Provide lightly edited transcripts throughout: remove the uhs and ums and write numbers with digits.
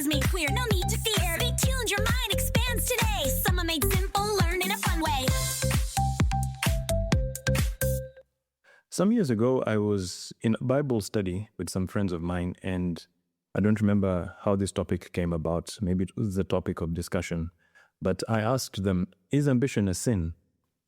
is made queer, no need to fear. Be tuned, your mind expands today. Summa made simple, learn in a fun way. Some years ago, I was in a Bible study with some friends of mine, and I don't remember how this topic came about. Maybe it was the topic of discussion. But I asked them, is ambition a sin?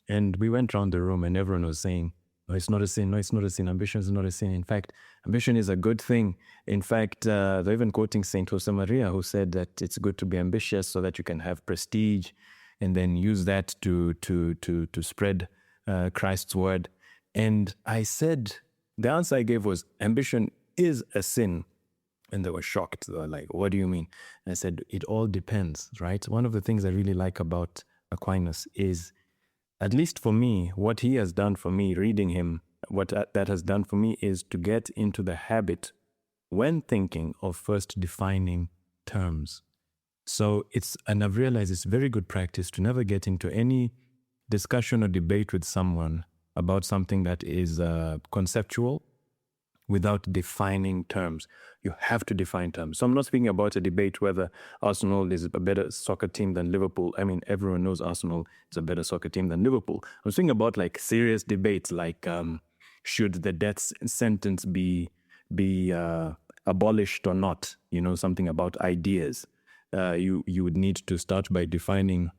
And we went around the room and everyone was saying, no, it's not a sin. No, it's not a sin. Ambition is not a sin. In fact, ambition is a good thing. In fact, they're even quoting Saint Josemaria, who said that it's good to be ambitious so that you can have prestige and then use that to spread Christ's word. And I said, the answer I gave was, ambition is a sin. And they were shocked. They were like, what do you mean? And I said, it all depends, right? One of the things I really like about Aquinas is, at least for me, what he has done for me, reading him, what that has done for me is to get into the habit, when thinking, of first defining terms. So and I've realized it's very good practice to never get into any discussion or debate with someone about something that is conceptual without defining terms. You have to define terms. So I'm not speaking about a debate whether Arsenal is a better soccer team than Liverpool. I mean, everyone knows Arsenal is a better soccer team than Liverpool. I'm speaking about like serious debates, like should the death sentence be abolished or not? You know, something about ideas. You would need to start by defining,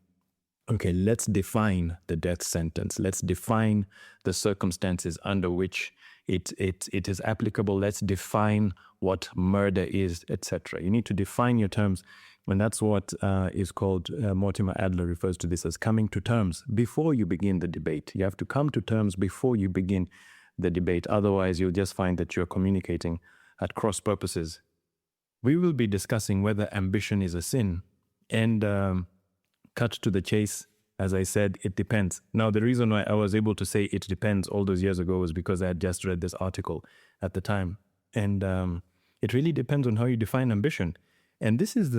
okay, let's define the death sentence. Let's define the circumstances under which it is applicable. Let's define what murder is, etc. You need to define your terms, and that's what is called, Mortimer Adler refers to this as coming to terms before you begin the debate. You have to come to terms before you begin the debate. Otherwise, you'll just find that you're communicating at cross purposes. We will be discussing whether ambition is a sin, and cut to the chase. As I said, it depends. Now, the reason why I was able to say it depends all those years ago was because I had just read this article at the time. And it really depends on how you define ambition. And this is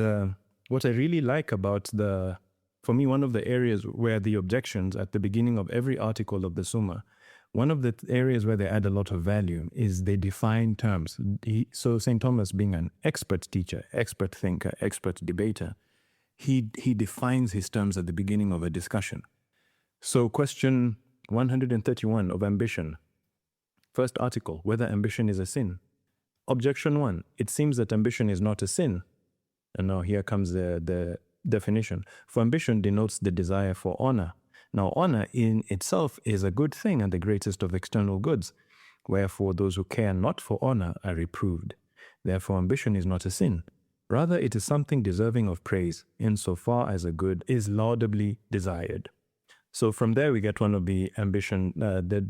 what I really like about for me, one of the areas where the objections at the beginning of every article of the Summa, one of the areas where they add a lot of value is they define terms. So St. Thomas, being an expert teacher, expert thinker, expert debater, he defines his terms at the beginning of a discussion. So question 131 of ambition. First article, whether ambition is a sin. Objection 1, it seems that ambition is not a sin. And now here comes the definition. For ambition denotes the desire for honor. Now honor in itself is a good thing and the greatest of external goods. Wherefore those who care not for honor are reproved. Therefore ambition is not a sin. Rather, it is something deserving of praise, insofar as a good is laudably desired. So from there we get one of the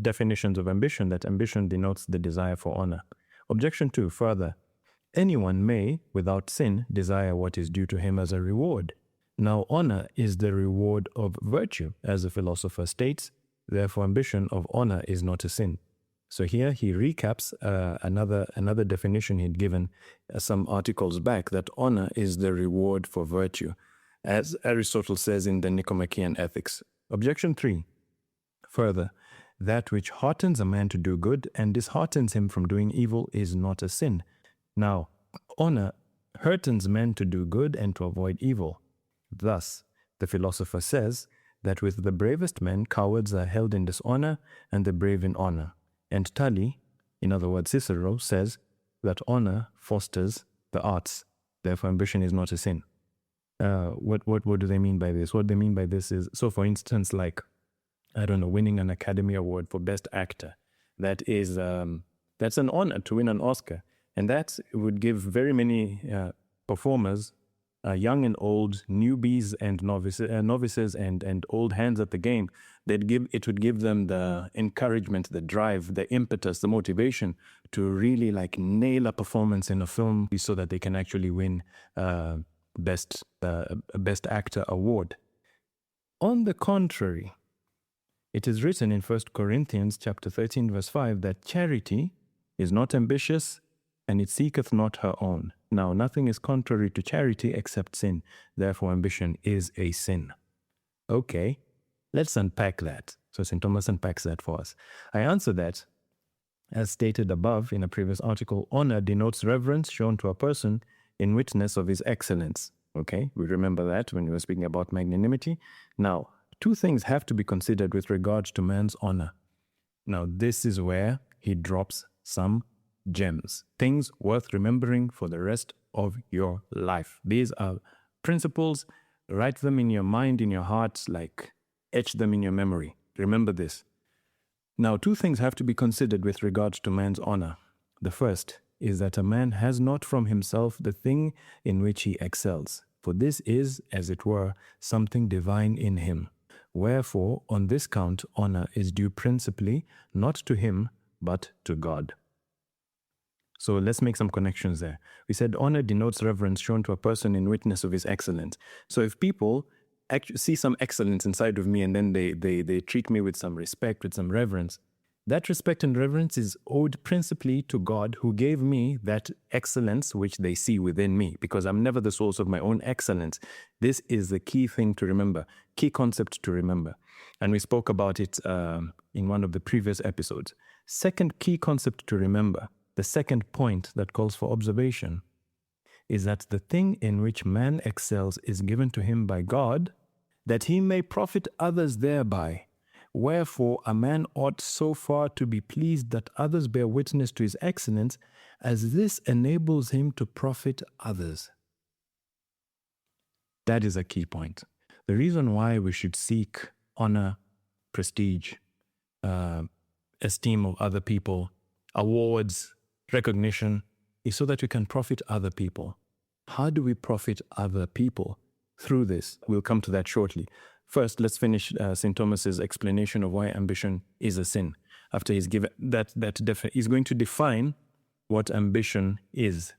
definitions of ambition, that ambition denotes the desire for honor. Objection 2, further, anyone may, without sin, desire what is due to him as a reward. Now honor is the reward of virtue, as the philosopher states, therefore ambition of honor is not a sin. So here he recaps another definition he'd given some articles back, that honor is the reward for virtue, as Aristotle says in the Nicomachean Ethics. Objection 3. Further, that which heartens a man to do good and disheartens him from doing evil is not a sin. Now, honor heartens men to do good and to avoid evil. Thus, the philosopher says that with the bravest men, cowards are held in dishonor and the brave in honor. And Tully, in other words Cicero, says that honor fosters the arts. Therefore, ambition is not a sin. What do they mean by this? What they mean by this is, so for instance, like, I don't know, winning an Academy Award for Best Actor. That is, that's an honor to win an Oscar. And that would give very many performers, young and old, newbies and novices and old hands at the game, it would give them the encouragement, the drive, the impetus, the motivation to really like nail a performance in a film so that they can actually win Best Actor award. On the contrary, it is written in 1 Corinthians chapter 13 verse 5 that charity is not ambitious and it seeketh not her own. Now, nothing is contrary to charity except sin. Therefore, ambition is a sin. Okay, let's unpack that. So St. Thomas unpacks that for us. I answer that, as stated above in a previous article, honor denotes reverence shown to a person in witness of his excellence. Okay, we remember that when we were speaking about magnanimity. Now, two things have to be considered with regards to man's honor. Now, this is where he drops some gems, things worth remembering for the rest of your life. These are principles. Write them in your mind, in your heart, like etch them in your memory. Remember this. Now, two things have to be considered with regards to man's honor. The first is that a man has not from himself the thing in which he excels, for this is, as it were, something divine in him. Wherefore, on this count, honor is due principally not to him, but to God. So let's make some connections there. We said honor denotes reverence shown to a person in witness of his excellence. So if people see some excellence inside of me and then they treat me with some respect, with some reverence, that respect and reverence is owed principally to God, who gave me that excellence which they see within me, because I'm never the source of my own excellence. This is the key thing to remember, key concept to remember. And we spoke about it in one of the previous episodes. Second key concept to remember, the second point that calls for observation, is that the thing in which man excels is given to him by God, that he may profit others thereby. Wherefore a man ought so far to be pleased that others bear witness to his excellence, as this enables him to profit others. That is a key point. The reason why we should seek honor, prestige, esteem of other people, awards, recognition, is so that we can profit other people. How do we profit other people? Through this. We'll come to that shortly. First, let's finish St. Thomas's explanation of why ambition is a sin. After he's given he's going to define what ambition is,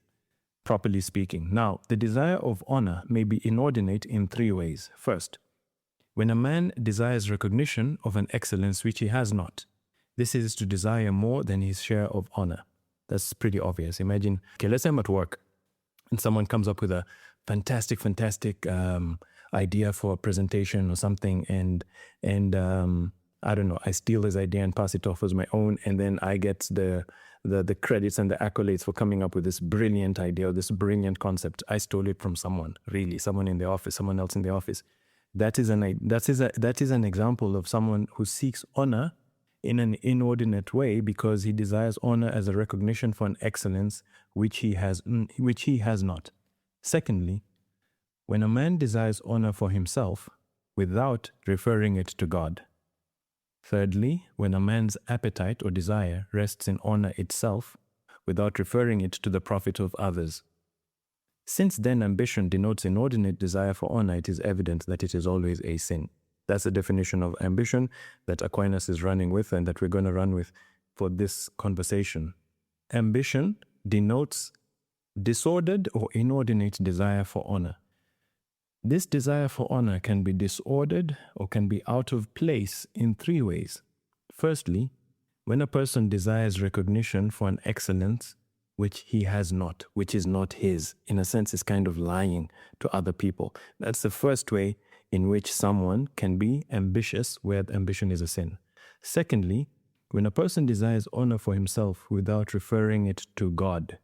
properly speaking. Now, the desire of honor may be inordinate in three ways. First, when a man desires recognition of an excellence which he has not, this is to desire more than his share of honor. That's pretty obvious. Imagine, okay, let's say I'm at work and someone comes up with a fantastic idea for a presentation or something, and I don't know, I steal his idea and pass it off as my own, and then I get the credits and the accolades for coming up with this brilliant idea or this brilliant concept. I stole it from someone, really, someone in the office, someone else in the office. That is an example of someone who seeks honor in an inordinate way because he desires honor as a recognition for an excellence which he has not. Secondly, when a man desires honor for himself without referring it to God. Thirdly, when a man's appetite or desire rests in honor itself without referring it to the profit of others. Since then ambition denotes inordinate desire for honor, it is evident that it is always a sin. That's the definition of ambition that Aquinas is running with and that we're going to run with for this conversation. Ambition denotes disordered or inordinate desire for honor. This desire for honor can be disordered or can be out of place in three ways. Firstly, when a person desires recognition for an excellence which he has not, which is not his, in a sense is kind of lying to other people. That's the first way in which someone can be ambitious, where ambition is a sin. Secondly, when a person desires honor for himself without referring it to God.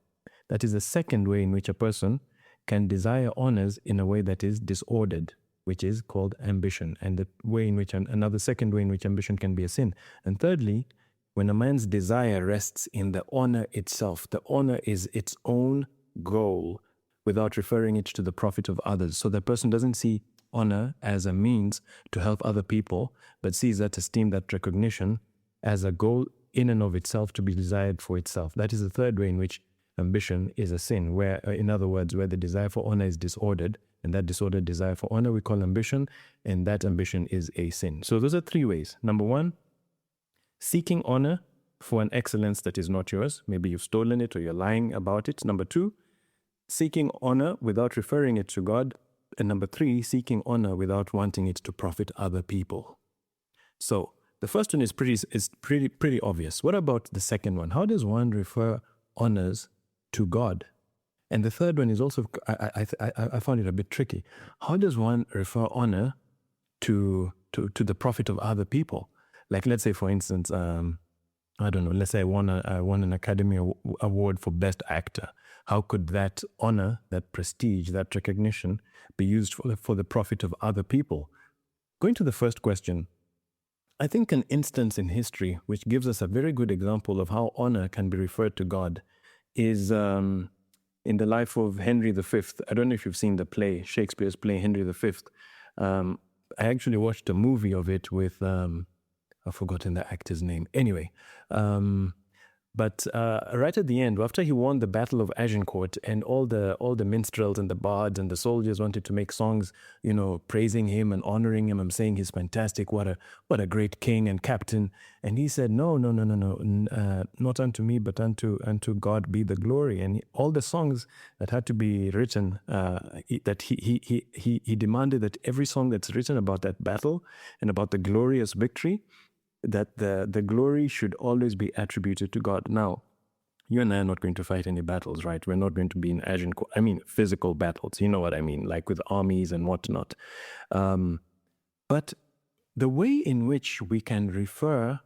That is the second way in which a person can desire honors in a way that is disordered, which is called ambition, and the way in which another second way in which ambition can be a sin. And thirdly, when a man's desire rests in the honor itself, the honor is its own goal without referring it to the profit of others. So the person doesn't see honor as a means to help other people, but sees that esteem, that recognition as a goal in and of itself to be desired for itself. That is the third way in which ambition is a sin, where, in other words, where the desire for honor is disordered, and that disordered desire for honor we call ambition, and that ambition is a sin. So those are three ways. Number one, seeking honor for an excellence that is not yours. Maybe you've stolen it or you're lying about it. Number two, seeking honor without referring it to God. And number three, seeking honor without wanting it to profit other people. So the first one is pretty obvious. What about the second one? How does one refer honors to God? And the third one is also, I found it a bit tricky. How does one refer honor to the profit of other people? Like, let's say, for instance, I don't know, let's say I won an Academy Award for Best Actor. How could that honor, that prestige, that recognition be used for the profit of other people? Going to the first question, I think an instance in history which gives us a very good example of how honor can be referred to God is in the life of Henry V. I don't know if you've seen the play, Shakespeare's play, Henry V. I actually watched a movie of it with, I've forgotten the actor's name. Anyway, but right at the end, after he won the Battle of Agincourt, and all the minstrels and the bards and the soldiers wanted to make songs, praising him and honoring him and saying he's fantastic, what a great king and captain. And he said, no, not unto me, but unto God be the glory. And all the songs that had to be written, that he demanded that every song that's written about that battle and about the glorious victory, that the glory should always be attributed to God. Now, you and I are not going to fight any battles, right? We're not going to be in Agincourt. I mean, physical battles. You know what I mean, like with armies and whatnot. But the way in which we can refer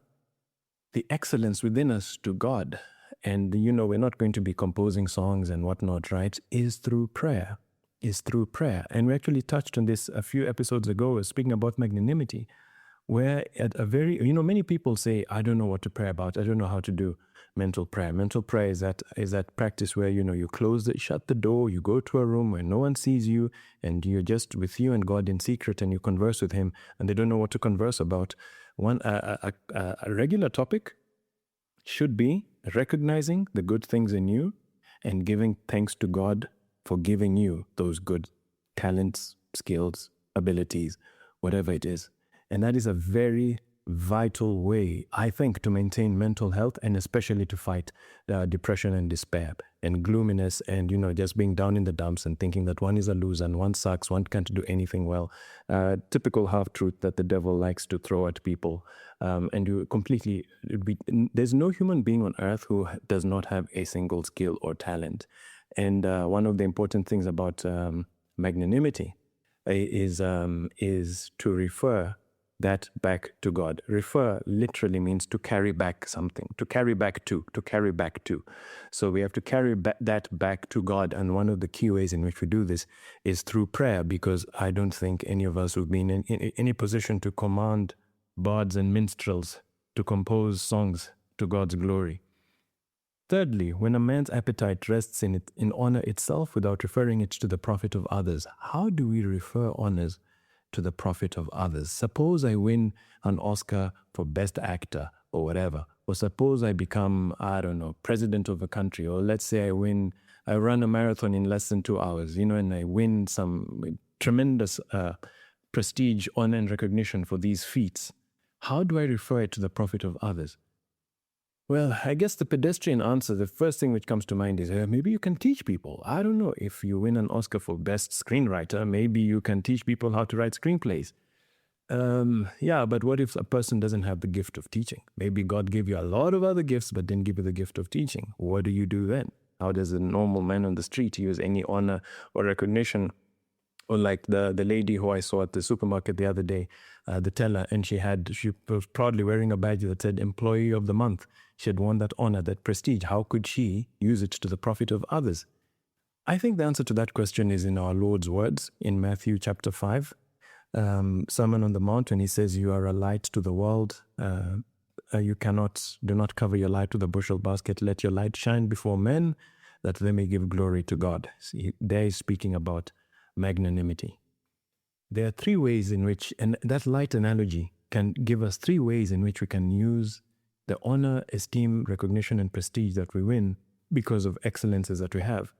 the excellence within us to God, and we're not going to be composing songs and whatnot, right? Is through prayer. And we actually touched on this a few episodes ago, speaking about magnanimity, where at a very, many people say, I don't know what to pray about. I don't know how to do mental prayer. Mental prayer is that practice where, you shut the door, you go to a room where no one sees you, and you're just with you and God in secret, and you converse with him, and they don't know what to converse about. A regular topic should be recognizing the good things in you and giving thanks to God for giving you those good talents, skills, abilities, whatever it is. And that is a very vital way, I think, to maintain mental health, and especially to fight depression and despair and gloominess and, just being down in the dumps and thinking that one is a loser and one sucks, one can't do anything well. Typical half-truth that the devil likes to throw at people. And you completely, there's no human being on earth who does not have a single skill or talent. And one of the important things about magnanimity is to refer that back to God. Refer literally means to carry back something, to carry back to. So we have to carry that back to God. And one of the key ways in which we do this is through prayer, because I don't think any of us would be in any position to command bards and minstrels to compose songs to God's glory. Thirdly, when a man's appetite rests in honor itself without referring it to the profit of others, how do we refer honors to the profit of others? Suppose I win an Oscar for Best Actor or whatever, or suppose I become, president of a country, or let's say I run a marathon in less than 2 hours, and I win some tremendous prestige, honor, and recognition for these feats. How do I refer it to the profit of others? Well, I guess the pedestrian answer, the first thing which comes to mind is maybe you can teach people. I don't know, if you win an Oscar for Best Screenwriter, maybe you can teach people how to write screenplays. Yeah, but what if a person doesn't have the gift of teaching? Maybe God gave you a lot of other gifts, but didn't give you the gift of teaching. What do you do then? How does a normal man on the street use any honor or recognition? Or like the lady who I saw at the supermarket the other day, the teller, and she was proudly wearing a badge that said Employee of the Month. She had won that honor, that prestige. How could she use it to the profit of others? I think the answer to that question is in our Lord's words in Matthew chapter 5, Sermon on the Mount, when he says, you are a light to the world. Do not cover your light with a bushel basket. Let your light shine before men, that they may give glory to God. See, there he's speaking about magnanimity. There are 3 ways in which, and that light analogy can give us 3 ways in which we can use the honor, esteem, recognition, and prestige that we win because of excellences that we have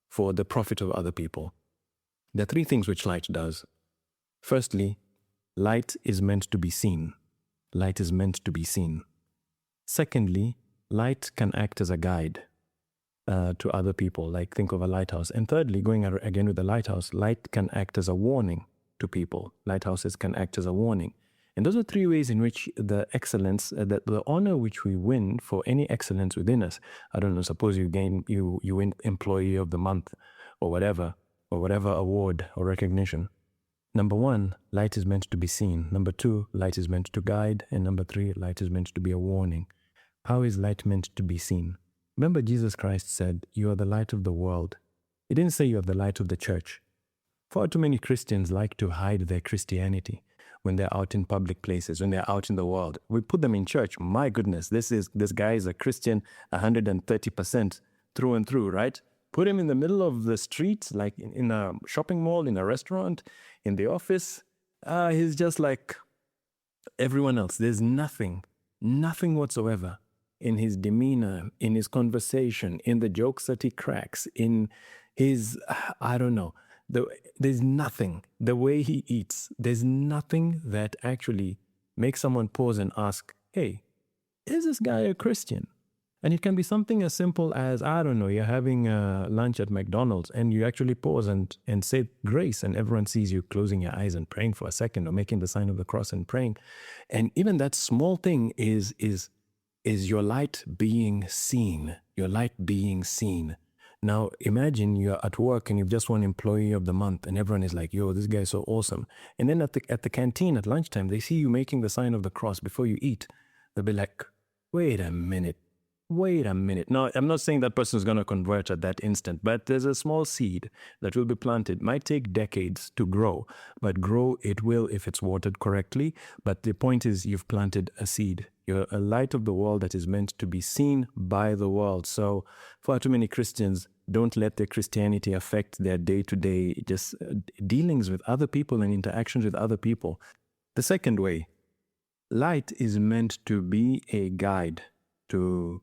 for the profit of other people. There are 3 things which light does. Firstly, light is meant to be seen. Light is meant to be seen. Secondly, light can act as a guide to other people, like think of a lighthouse. And thirdly, going again with the lighthouse, light can act as a warning to people. Lighthouses can act as a warning. And those are 3 ways in which the excellence, the honor which we win for any excellence within us, I don't know, suppose you win Employee of the Month or whatever award or recognition. Number 1, light is meant to be seen. Number 2, light is meant to guide. And number 3, light is meant to be a warning. How is light meant to be seen? Remember, Jesus Christ said, "You are the light of the world." He didn't say you are the light of the church. Far too many Christians like to hide their Christianity when they're out in public places, when they're out in the world. We put them in church. My goodness, this guy is a Christian 130% through and through, right? Put him in the middle of the street, like in a shopping mall, in a restaurant, in the office. He's just like everyone else. There's nothing whatsoever in his demeanor, in his conversation, in the jokes that he cracks, in his, I don't know, there's nothing, the way he eats, there's nothing that actually makes someone pause and ask, hey, is this guy a Christian? And it can be something as simple as, I don't know, you're having lunch at McDonald's and you actually pause and say grace, and everyone sees you closing your eyes and praying for a second, or making the sign of the cross and praying. And even that small thing is your light being seen, your light being seen. Now, imagine you're at work and you've just won Employee of the Month and everyone is like, yo, this guy's so awesome. And then at the canteen at lunchtime, they see you making the sign of the cross before you eat. They'll be like, wait a minute. Now, I'm not saying that person is going to convert at that instant, but there's a small seed that will be planted. It might take decades to grow, but grow it will if it's watered correctly. But the point is, you've planted a seed. You're a light of the world that is meant to be seen by the world. So far too many Christians don't let their Christianity affect their day-to-day just dealings with other people and interactions with other people. The second way, light is meant to be a guide to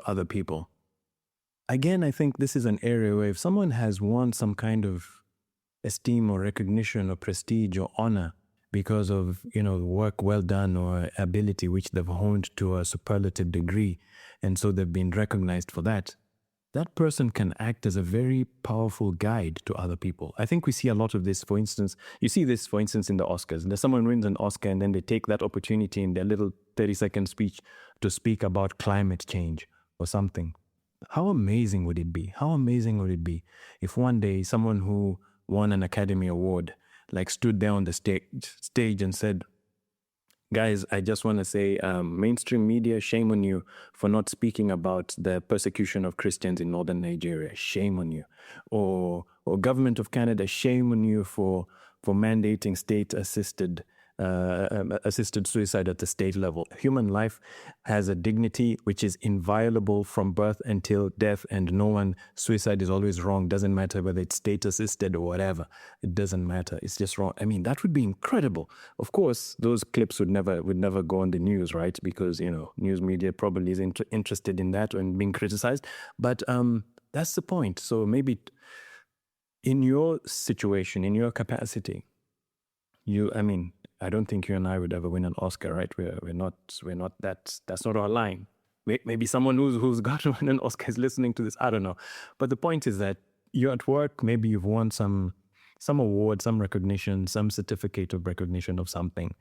other people. Again, I think this is an area where if someone has won some kind of esteem or recognition or prestige or honor because of, work well done or ability which they've honed to a superlative degree, and so they've been recognized for that, that person can act as a very powerful guide to other people. I think we see a lot of this, for instance, you see this, for instance, in the Oscars. There's someone wins an Oscar and then they take that opportunity in their little 30-second speech to speak about climate change or something. How amazing would it be? How amazing would it be if one day someone who won an Academy Award stood there on the stage and said, guys, I just want to say, mainstream media, shame on you for not speaking about the persecution of Christians in northern Nigeria. Shame on you. Or government of Canada, shame on you for mandating state-assisted suicide at the state level. Human life has a dignity which is inviolable from birth until death, and suicide is always wrong. Doesn't matter whether it's state-assisted or whatever. It doesn't matter. It's just wrong. I mean, that would be incredible. Of course, those clips would never go on the news, right? Because, news media probably is interested in that and being criticized. But that's the point. So maybe in your situation, in your capacity, I don't think you and I would ever win an Oscar, right? We're not that's not our line. Maybe someone who's got to win an Oscar is listening to this. I don't know. But the point is that you're at work, maybe you've won some award, some recognition, some certificate of recognition of something.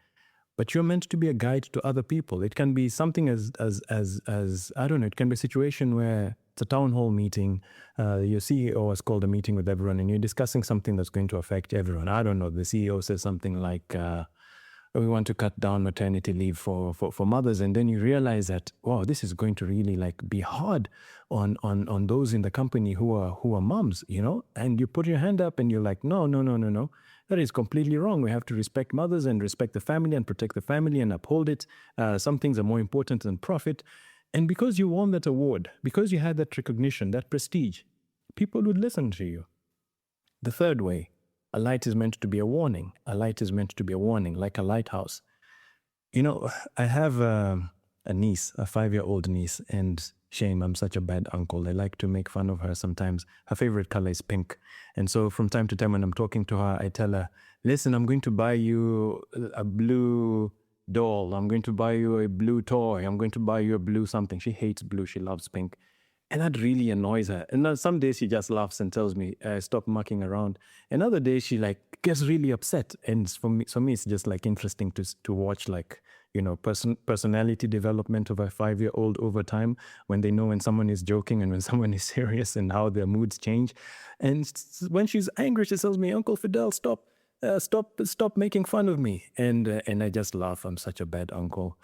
But you're meant to be a guide to other people. It can be something as I don't know, it can be a situation where it's a town hall meeting. Your CEO has called a meeting with everyone and you're discussing something that's going to affect everyone. I don't know, the CEO says something like, we want to cut down maternity leave for mothers. And then you realize that, wow, this is going to really be hard on those in the company who are moms, and you put your hand up and you're like, no. That is completely wrong. We have to respect mothers and respect the family and protect the family and uphold it. Some things are more important than profit. And because you won that award, because you had that recognition, that prestige, people would listen to you. The third way, a light is meant to be a warning. A light is meant to be a warning, like a lighthouse. I have a niece, a 5-year-old niece, and shame, I'm such a bad uncle. I like to make fun of her sometimes. Her favorite color is pink. And so from time to time when I'm talking to her, I tell her, listen, I'm going to buy you a blue doll. I'm going to buy you a blue toy. I'm going to buy you a blue something. She hates blue. She loves pink. And that really annoys her. And some days she just laughs and tells me, stop mucking around. And other days she gets really upset. And for me, it's just interesting to watch personality development of a 5-year-old over time, when they know when someone is joking and when someone is serious and how their moods change. And when she's angry, she tells me, Uncle Fidel, stop making fun of me. And I just laugh. I'm such a bad uncle.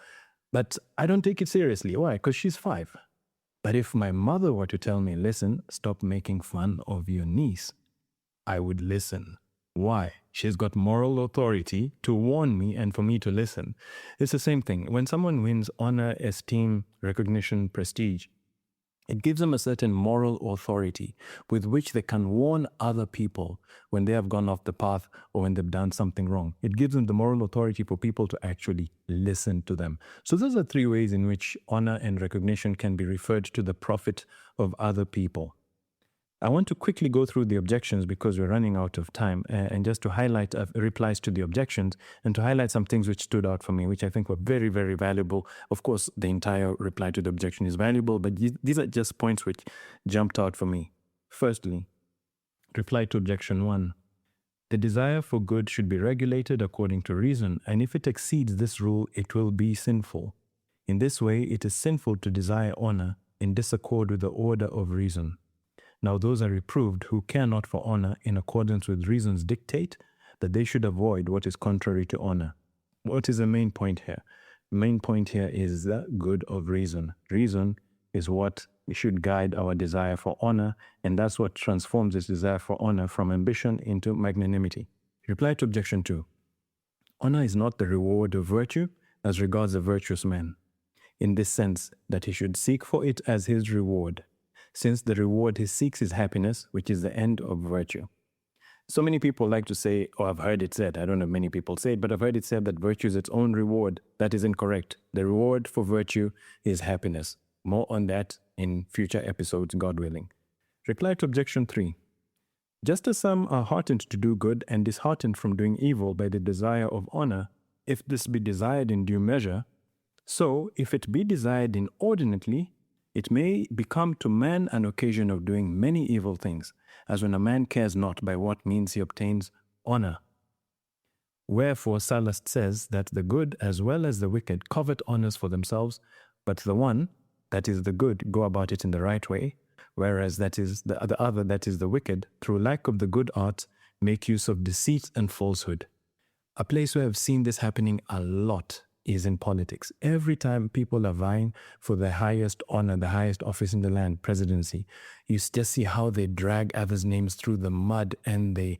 But I don't take it seriously. Why? Because she's 5. But if my mother were to tell me, listen, stop making fun of your niece, I would listen. Why? She's got moral authority to warn me and for me to listen. It's the same thing. When someone wins honor, esteem, recognition, prestige, it gives them a certain moral authority with which they can warn other people when they have gone off the path or when they've done something wrong. It gives them the moral authority for people to actually listen to them. So those are three ways in which honor and recognition can be referred to the profit of other people. I want to quickly go through the objections because we're running out of time, and just to highlight replies to the objections and to highlight some things which stood out for me, which I think were very, very valuable. Of course, the entire reply to the objection is valuable, but these are just points which jumped out for me. Firstly, reply to objection 1. The desire for good should be regulated according to reason, and if it exceeds this rule, it will be sinful. In this way, it is sinful to desire honor in disaccord with the order of reason. Now those are reproved who care not for honor in accordance with reason's dictate, that they should avoid what is contrary to honor. What is the main point here? The main point here is the good of reason. Reason is what should guide our desire for honor, and that's what transforms this desire for honor from ambition into magnanimity. Reply to objection 2. Honor is not the reward of virtue as regards a virtuous man, in this sense that he should seek for it as his reward, since the reward he seeks is happiness, which is the end of virtue. So many people like to say, or I've heard it said, I don't know if many people say it, but I've heard it said that virtue is its own reward. That is incorrect. The reward for virtue is happiness. More on that in future episodes, God willing. Reply to objection 3. Just as some are heartened to do good and disheartened from doing evil by the desire of honor, if this be desired in due measure, so if it be desired inordinately, it may become to man an occasion of doing many evil things, as when a man cares not by what means he obtains honor. Wherefore Sallust says that the good as well as the wicked covet honors for themselves, but the one, that is the good, go about it in the right way, whereas that is the other, that is the wicked, through lack of the good art, make use of deceit and falsehood. A place where I've seen this happening a lot is in politics. Every time people are vying for the highest honor, the highest office in the land, presidency, you just see how they drag others' names through the mud, and they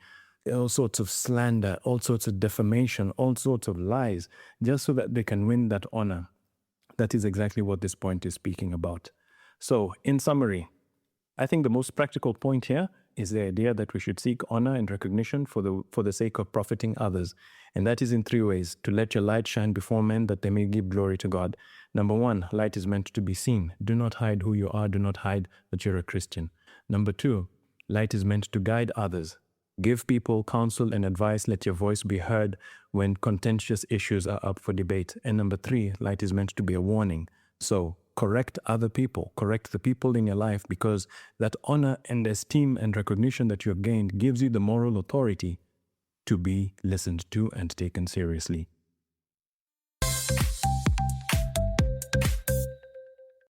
all sorts of slander, all sorts of defamation, all sorts of lies, just so that they can win that honor. That is exactly what this point is speaking about. So, in summary, I think the most practical point here is the idea that we should seek honor and recognition for the sake of profiting others. And that is in 3 ways: to let your light shine before men that they may give glory to God. Number 1, light is meant to be seen. Do not hide who you are. Do not hide that you're a Christian. Number 2, light is meant to guide others. Give people counsel and advice. Let your voice be heard when contentious issues are up for debate. And number 3, light is meant to be a warning. So correct other people, correct the people in your life, because that honor and esteem and recognition that you have gained gives you the moral authority to be listened to and taken seriously.